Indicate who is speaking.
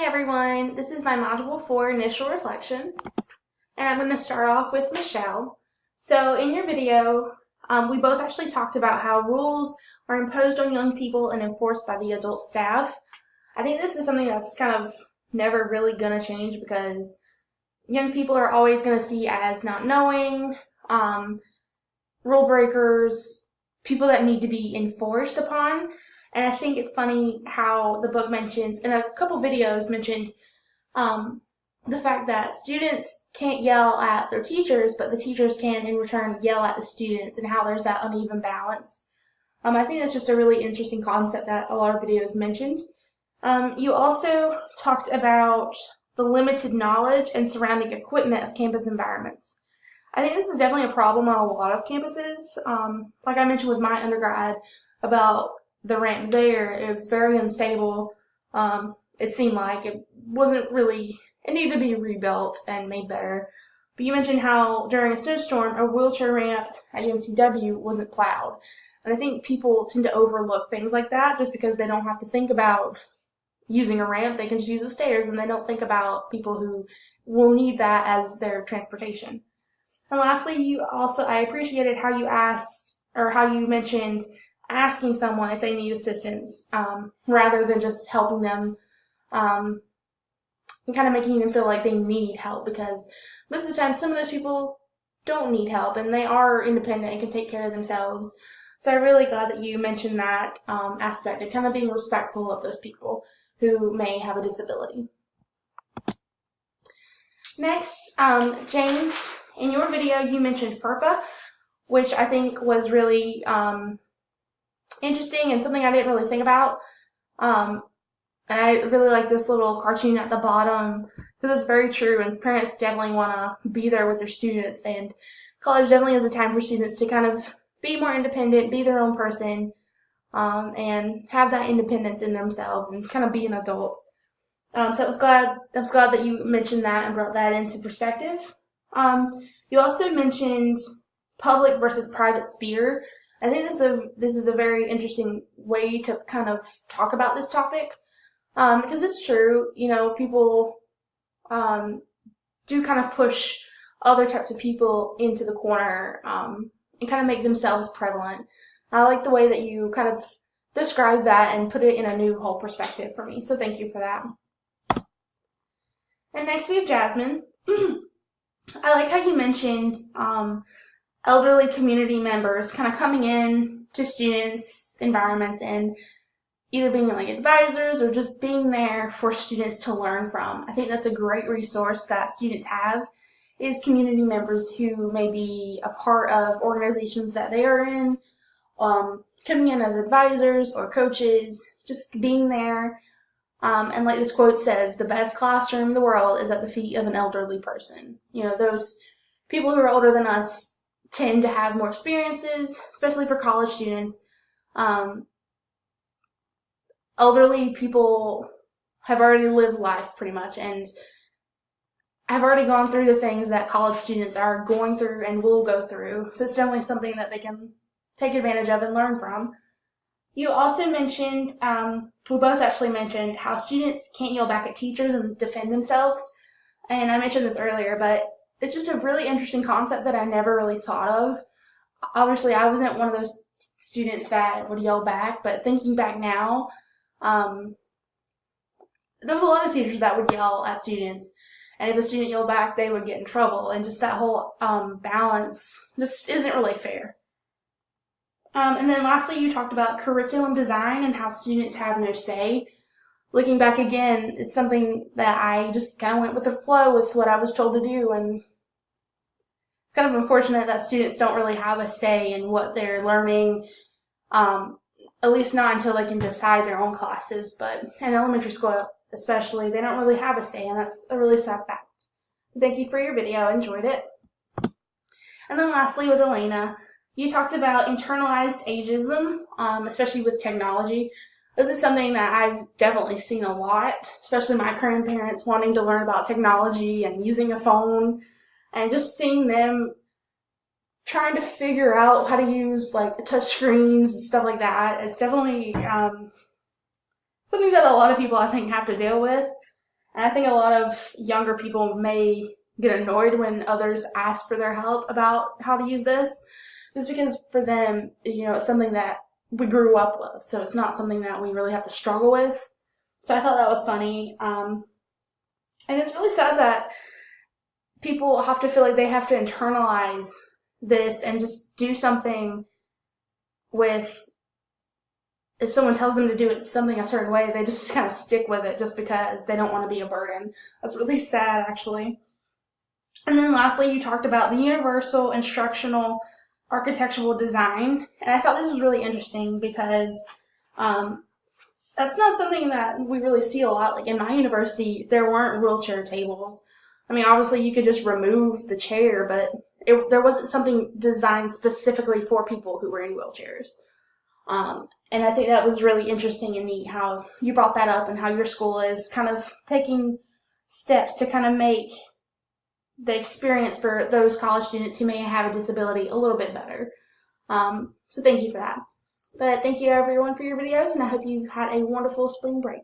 Speaker 1: Hi everyone, this is my Module 4 initial reflection, and I'm going to start off with Michelle. So in your video, we both actually talked about how rules are imposed on young people and enforced by the adult staff. I think this is something that's kind of never really going to change because young people are always going to see as not knowing, rule breakers, people that need to be enforced upon. And I think it's funny how the book mentions, in a couple videos mentioned, the fact that students can't yell at their teachers, but the teachers can in return yell at the students, and how there's that uneven balance. I think that's just a really interesting concept that a lot of videos mentioned. You also talked about the limited knowledge and surrounding equipment of campus environments. I think this is definitely a problem on a lot of campuses. Like I mentioned with my undergrad about the ramp there, it was very unstable. It seemed like it wasn't really, it needed to be rebuilt and made better. But you mentioned how during a snowstorm, a wheelchair ramp at UNCW wasn't plowed. And I think people tend to overlook things like that just because they don't have to think about using a ramp. They can just use the stairs, and they don't think about people who will need that as their transportation. And lastly, I appreciated how you asked, or how you mentioned asking someone if they need assistance, rather than just helping them, and kind of making them feel like they need help, because most of the time some of those people don't need help and they are independent and can take care of themselves. So I'm really glad that you mentioned that aspect and kind of being respectful of those people who may have a disability. Next, James, in your video you mentioned FERPA, which I think was really interesting and something I didn't really think about. And I really like this little cartoon at the bottom because it's very true, and parents definitely want to be there with their students, and college definitely is a time for students to kind of be more independent, be their own person, and have that independence in themselves and kind of be an adult. So I was glad that you mentioned that and brought that into perspective. You also mentioned public versus private sphere. I think this is a very interesting way to kind of talk about this topic, because it's true, people do kind of push other types of people into the corner, and kind of make themselves prevalent. I like the way that you kind of describe that and put it in a new whole perspective for me, so thank you for that. And next we have Jasmine. I like how you mentioned elderly community members kind of coming in to students' environments and either being like advisors or just being there for students to learn from. I think that's a great resource that students have, is community members who may be a part of organizations that they are in, coming in as advisors or coaches, just being there. And like this quote says, the best classroom in the world is at the feet of an elderly person. Those people who are older than us tend to have more experiences, especially for college students. Elderly people have already lived life pretty much and have already gone through the things that college students are going through and will go through. So it's definitely something that they can take advantage of and learn from. You also mentioned, we both actually mentioned how students can't yell back at teachers and defend themselves. And I mentioned this earlier, but it's just a really interesting concept that I never really thought of. Obviously, I wasn't one of those students that would yell back, but thinking back now, there was a lot of teachers that would yell at students, and if a student yelled back, they would get in trouble, and just that whole balance just isn't really fair. And then lastly, you talked about curriculum design and how students have no say. Looking back again, it's something that I just kind of went with the flow with what I was told to do, and it's kind of unfortunate that students don't really have a say in what they're learning, at least not until they can decide their own classes. But in elementary school especially, they don't really have a say, and that's a really sad fact. Thank you for your video. I enjoyed it. And then lastly, with Elena, you talked about internalized ageism, especially with technology. This is something that I've definitely seen a lot, especially my grandparents wanting to learn about technology and using a phone, and just seeing them trying to figure out how to use like the touch screens and stuff like that. It's definitely something that a lot of people I think have to deal with. And I think a lot of younger people may get annoyed when others ask for their help about how to use this, just because for them, it's something that we grew up with, so it's not something that we really have to struggle with. So I thought that was funny. And it's really sad that people have to feel like they have to internalize this and just do something with, if someone tells them to do it something a certain way, they just kind of stick with it just because they don't want to be a burden. That's really sad, actually. And then lastly, you talked about the universal instructional architectural design. And I thought this was really interesting because that's not something that we really see a lot. Like in my university, there weren't wheelchair tables. I mean, obviously you could just remove the chair, but there wasn't something designed specifically for people who were in wheelchairs. And I think that was really interesting and neat how you brought that up and how your school is kind of taking steps to kind of make the experience for those college students who may have a disability a little bit better. So thank you for that. But thank you everyone for your videos, and I hope you had a wonderful spring break.